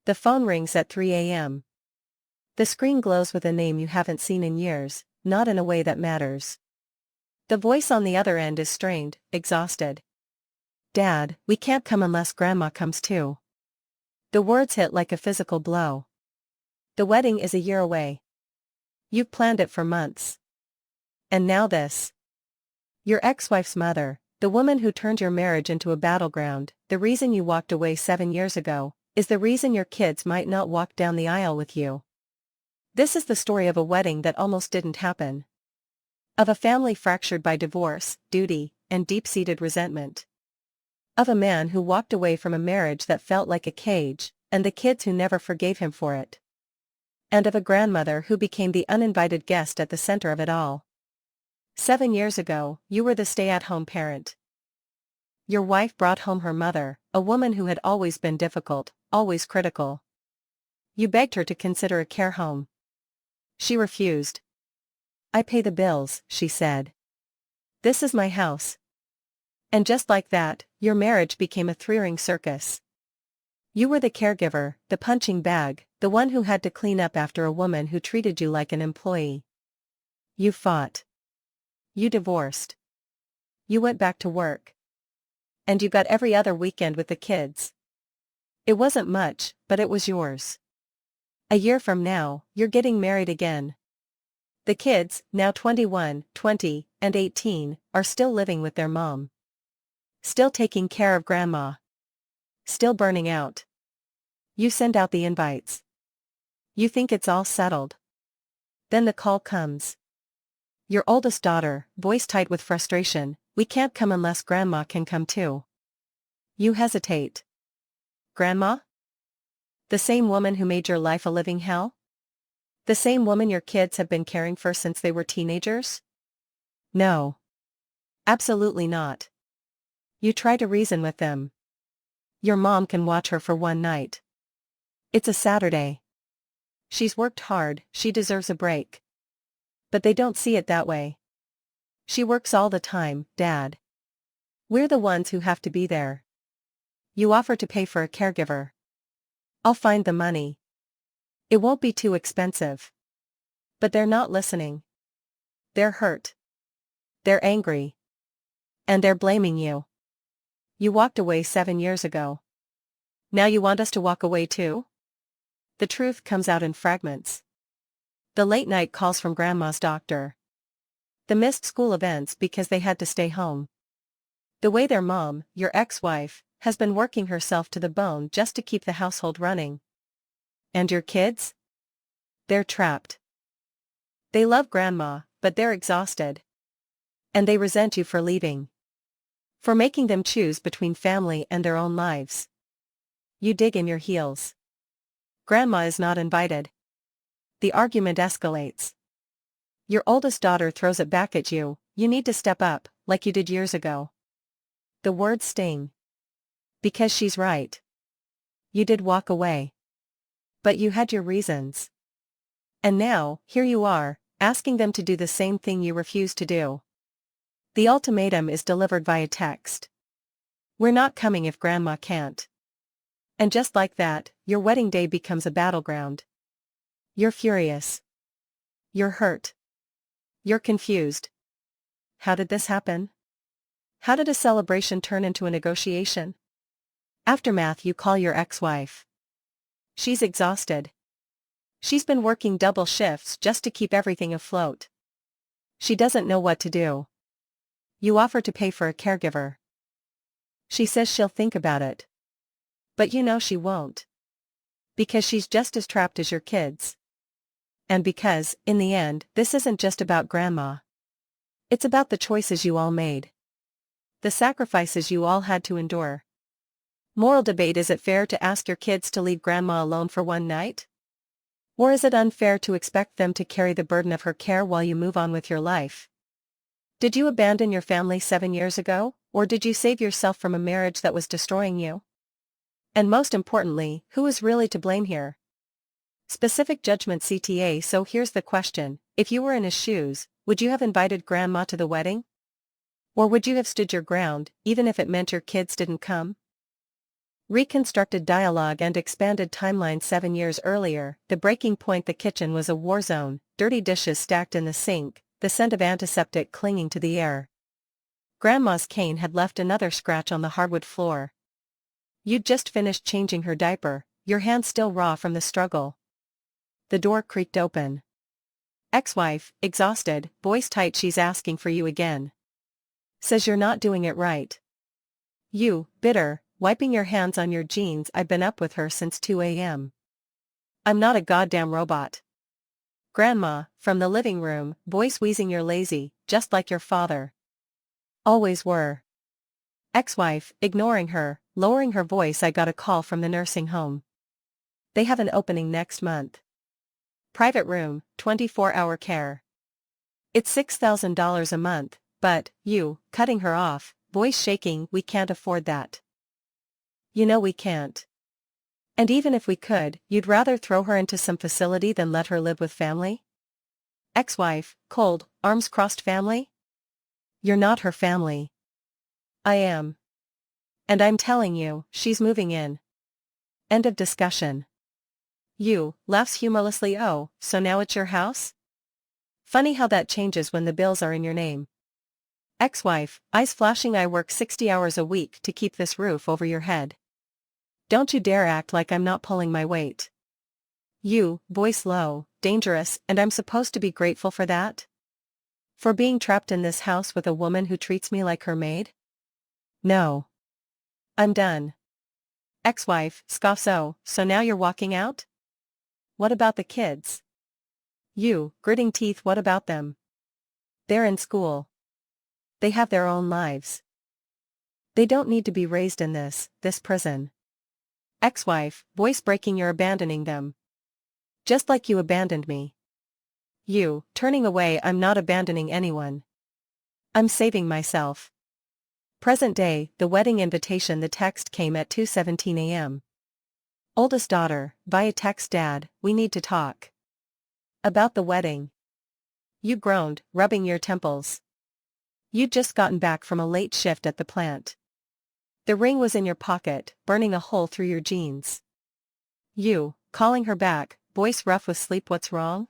The phone rings at 3 a.m. The screen glows with a name you haven't seen in years, not in a way that matters. The voice on the other end is strained, exhausted. "Dad, we can't come unless Grandma comes too." The words hit like a physical blow. The wedding is a year away. You've planned it for months. And now this. Your ex-wife's mother, the woman who turned your marriage into a battleground, the reason you walked away 7 years ago, is the reason your kids might not walk down the aisle with you. This is the story of a wedding that almost didn't happen. Of a family fractured by divorce, duty, and deep-seated resentment. Of a man who walked away from a marriage that felt like a cage, and the kids who never forgave him for it. And of a grandmother who became the uninvited guest at the center of it all. 7 years ago, you were the stay-at-home parent. Your wife brought home her mother, a woman who had always been difficult, always critical. You begged her to consider a care home. She refused. "I pay the bills," she said. "This is my house." And just like that, your marriage became a three-ring circus. You were the caregiver, the punching bag, the one who had to clean up after a woman who treated you like an employee. You fought. You divorced. You went back to work. And you got every other weekend with the kids. It wasn't much, but it was yours. A year from now, you're getting married again. The kids, now 21, 20, and 18, are still living with their mom. Still taking care of Grandma. Still burning out. You send out the invites. You think it's all settled. Then the call comes. Your oldest daughter, voice tight with frustration, "We can't come unless Grandma can come too." You hesitate. Grandma? The same woman who made your life a living hell? The same woman your kids have been caring for since they were teenagers? No. Absolutely not. You try to reason with them. Your mom can watch her for one night. It's a Saturday. She's worked hard, she deserves a break. But they don't see it that way. She works all the time, Dad. We're the ones who have to be there. You offer to pay for a caregiver. I'll find the money. It won't be too expensive. But they're not listening. They're hurt. They're angry. And they're blaming you. You walked away 7 years ago. Now you want us to walk away too? The truth comes out in fragments. The late-night calls from Grandma's doctor. The missed school events because they had to stay home. The way their mom, your ex-wife, has been working herself to the bone just to keep the household running. And your kids? They're trapped. They love Grandma, but they're exhausted. And they resent you for leaving. For making them choose between family and their own lives. You dig in your heels. Grandma is not invited. The argument escalates. Your oldest daughter throws it back at you, "You need to step up, like you did years ago." The words sting. Because she's right. You did walk away. But you had your reasons. And now, here you are, asking them to do the same thing you refused to do. The ultimatum is delivered via text. "We're not coming if Grandma can't." And just like that, your wedding day becomes a battleground. You're furious. You're hurt. You're confused. How did this happen? How did a celebration turn into a negotiation? Aftermath: you call your ex-wife. She's exhausted. She's been working double shifts just to keep everything afloat. She doesn't know what to do. You offer to pay for a caregiver. She says she'll think about it. But you know she won't. Because she's just as trapped as your kids. And because, in the end, this isn't just about Grandma. It's about the choices you all made. The sacrifices you all had to endure. Moral debate: is it fair to ask your kids to leave Grandma alone for one night? Or is it unfair to expect them to carry the burden of her care while you move on with your life? Did you abandon your family 7 years ago, or did you save yourself from a marriage that was destroying you? And most importantly, who is really to blame here? Specific judgment CTA. So here's the question: if you were in his shoes, would you have invited Grandma to the wedding? Or would you have stood your ground, even if it meant your kids didn't come? Reconstructed dialogue and expanded timeline 7 years earlier, the breaking point. The kitchen was a war zone, dirty dishes stacked in the sink, the scent of antiseptic clinging to the air. Grandma's cane had left another scratch on the hardwood floor. You'd just finished changing her diaper, your hands still raw from the struggle. The door creaked open. Ex-wife, exhausted, voice tight. She's asking for you again. Says you're not doing it right. You, bitter, wiping your hands on your jeans. I've been up with her since 2 a.m. I'm not a goddamn robot. Grandma, from the living room, voice wheezing. You're lazy, just like your father. Always were. Ex-wife, ignoring her, lowering her voice. I got a call from the nursing home. They have an opening next month. Private room, 24-hour care. It's $6,000 a month, but, you, cutting her off, voice shaking. We can't afford that. You know we can't. And even if we could, you'd rather throw her into some facility than let her live with family? Ex-wife, cold, arms crossed. Family? You're not her family. I am. And I'm telling you, she's moving in. End of discussion. You, laughs humorlessly. Oh, so now it's your house? Funny how that changes when the bills are in your name. Ex-wife, eyes flashing. I work 60 hours a week to keep this roof over your head. Don't you dare act like I'm not pulling my weight. You, voice low, dangerous, and I'm supposed to be grateful for that? For being trapped in this house with a woman who treats me like her maid? No. I'm done. Ex-wife, scoffs. Oh, so now you're walking out? What about the kids? You, gritting teeth. What about them? They're in school. They have their own lives. They don't need to be raised in this prison. Ex-wife, voice breaking. You're abandoning them. Just like you abandoned me. You, turning away. I'm not abandoning anyone. I'm saving myself. Present day, the wedding invitation. The text came at 2:17 a.m. Oldest daughter, via text. Dad, we need to talk. About the wedding. You groaned, rubbing your temples. You'd just gotten back from a late shift at the plant. The ring was in your pocket, burning a hole through your jeans. You, calling her back, voice rough with sleep. What's wrong?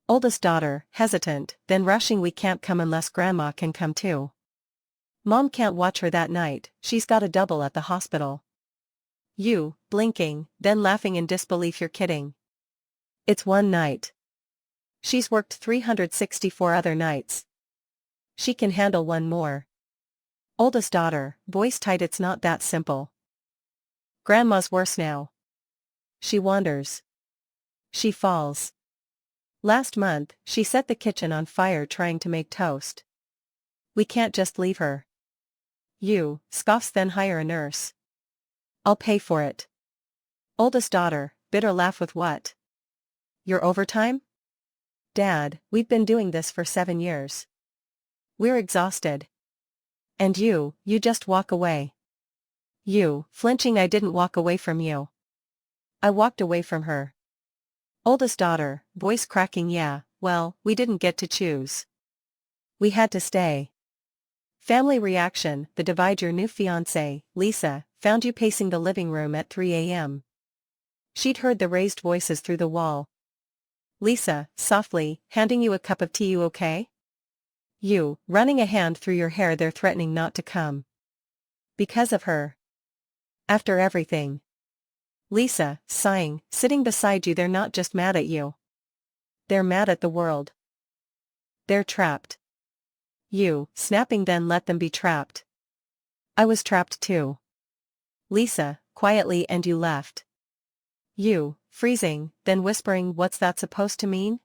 Oldest daughter, hesitant, then rushing. We can't come unless Grandma can come too. Mom can't watch her that night, she's got a double at the hospital. You, blinking, then laughing in disbelief. You're kidding. It's one night. She's worked 364 other nights. She can handle one more. Oldest daughter, voice tight. It's not that simple. Grandma's worse now. She wanders. She falls. Last month, she set the kitchen on fire trying to make toast. We can't just leave her. You, scoffs. Then hire a nurse. I'll pay for it. Oldest daughter, bitter laugh. With what? Your overtime? Dad, we've been doing this for 7 years. We're exhausted. And you just walk away. You, flinching. I didn't walk away from you. I walked away from her. Oldest daughter, voice cracking. Yeah, well, we didn't get to choose. We had to stay. Family reaction, the divide. Your new fiancé, Lisa, found you pacing the living room at 3 a.m. She'd heard the raised voices through the wall. Lisa, softly, handing you a cup of tea. You okay? You, running a hand through your hair. They're threatening not to come. Because of her. After everything. Lisa, sighing, sitting beside you. They're not just mad at you. They're mad at the world. They're trapped. You, snapping. Then let them be trapped. I was trapped too. Lisa, quietly. And you left. You, freezing, then whispering. What's that supposed to mean?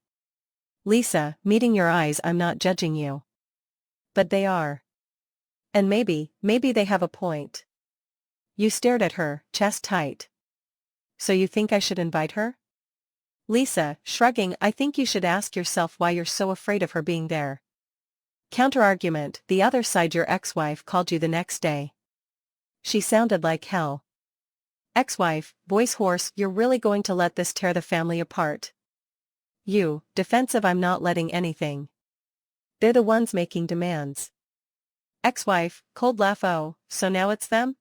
Lisa, meeting your eyes. I'm not judging you. But they are. And maybe they have a point. You stared at her, chest tight. So you think I should invite her? Lisa, shrugging. I think you should ask yourself why you're so afraid of her being there. Counter-argument, the other side. Your ex-wife called you the next day. She sounded like hell. Ex-wife, voice hoarse. You're really going to let this tear the family apart? You, defensive. I'm not letting anything. They're the ones making demands. Ex-wife, cold laugh. Oh, so now it's them?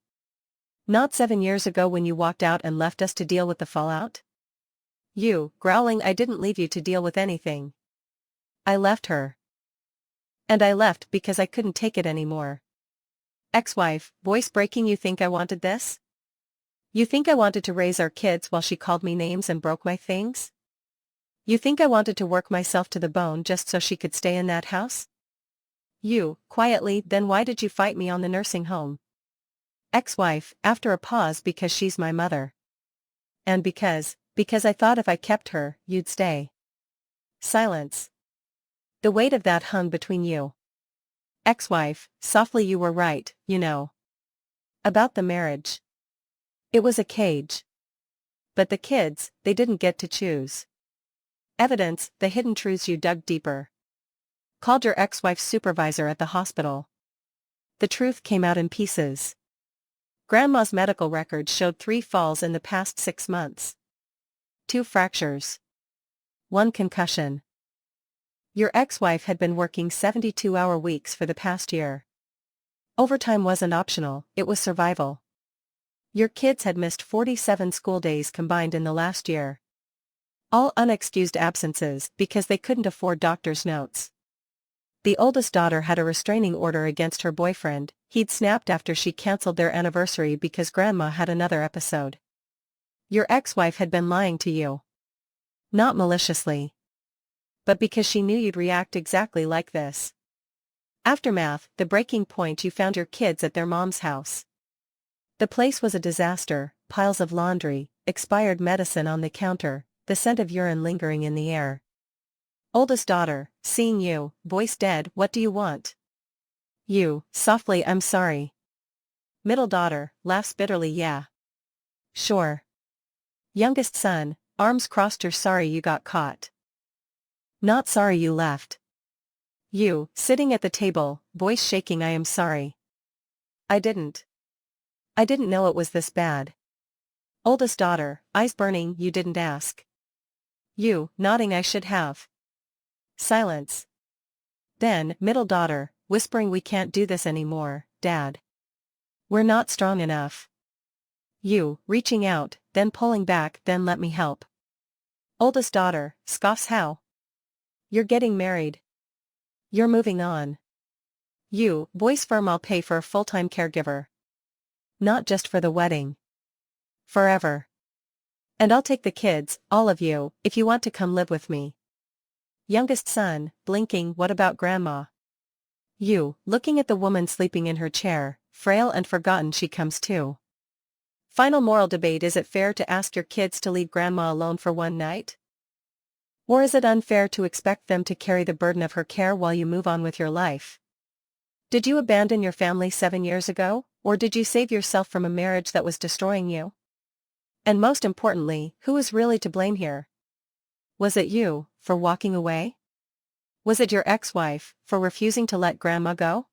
Not 7 years ago when you walked out and left us to deal with the fallout? You, growling, I didn't leave you to deal with anything. I left her. And I left because I couldn't take it anymore. Ex-wife, voice breaking, you think I wanted this? You think I wanted to raise our kids while she called me names and broke my things? You think I wanted to work myself to the bone just so she could stay in that house? You, quietly, then why did you fight me on the nursing home? Ex-wife, after a pause, because she's my mother. And because I thought if I kept her, you'd stay. Silence. The weight of that hung between you. Ex-wife, softly, you were right, you know. About the marriage. It was a cage. But the kids, they didn't get to choose. Evidence, the hidden truths you dug deeper. Called your ex-wife's supervisor at the hospital. The truth came out in pieces. Grandma's medical records showed 3 falls in the past 6 months. 2 fractures. 1 concussion. Your ex-wife had been working 72-hour weeks for the past year. Overtime wasn't optional, it was survival. Your kids had missed 47 school days combined in the last year. All unexcused absences because they couldn't afford doctor's notes. The oldest daughter had a restraining order against her boyfriend. He'd snapped after she canceled their anniversary because Grandma had another episode. Your ex-wife had been lying to you. Not maliciously. But because she knew you'd react exactly like this. Aftermath, the breaking point, you found your kids at their mom's house. The place was a disaster, piles of laundry, expired medicine on the counter, the scent of urine lingering in the air. Oldest daughter, seeing you, voice dead, what do you want? You, softly, I'm sorry. Middle daughter, laughs bitterly, yeah. Sure. Youngest son, arms crossed, you're sorry you got caught. Not sorry you left. You, sitting at the table, voice shaking, I am sorry. I didn't know it was this bad. Oldest daughter, eyes burning, you didn't ask. You, nodding, I should have. Silence. Then, middle daughter, whispering, we can't do this anymore, Dad. We're not strong enough. You, reaching out, then pulling back, then let me help. Oldest daughter, scoffs, how? You're getting married. You're moving on. You, voice firm, I'll pay for a full-time caregiver. Not just for the wedding. Forever. And I'll take the kids, all of you, if you want to come live with me. Youngest son, blinking, what about Grandma? You, looking at the woman sleeping in her chair, frail and forgotten, she comes too. Final moral debate, is it fair to ask your kids to leave Grandma alone for one night? Or is it unfair to expect them to carry the burden of her care while you move on with your life? Did you abandon your family 7 years ago, or did you save yourself from a marriage that was destroying you? And most importantly, who is really to blame here? Was it you, for walking away? Was it your ex-wife, for refusing to let Grandma go?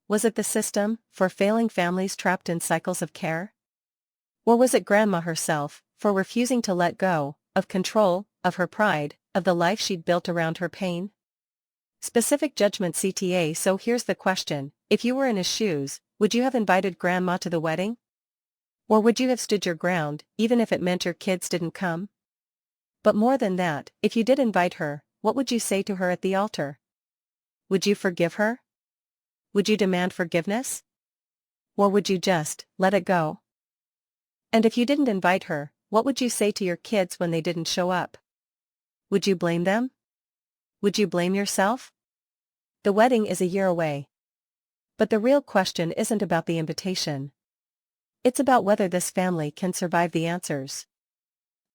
Was it the system, for failing families trapped in cycles of care? Or was it Grandma herself, for refusing to let go, of control, of her pride, of the life she'd built around her pain? Specific judgment CTA. So here's the question, if you were in his shoes, would you have invited Grandma to the wedding? Or would you have stood your ground, even if it meant your kids didn't come? But more than that, if you did invite her, what would you say to her at the altar? Would you forgive her? Would you demand forgiveness? Or would you just let it go? And if you didn't invite her, what would you say to your kids when they didn't show up? Would you blame them? Would you blame yourself? The wedding is a year away. But the real question isn't about the invitation. It's about whether this family can survive the answers.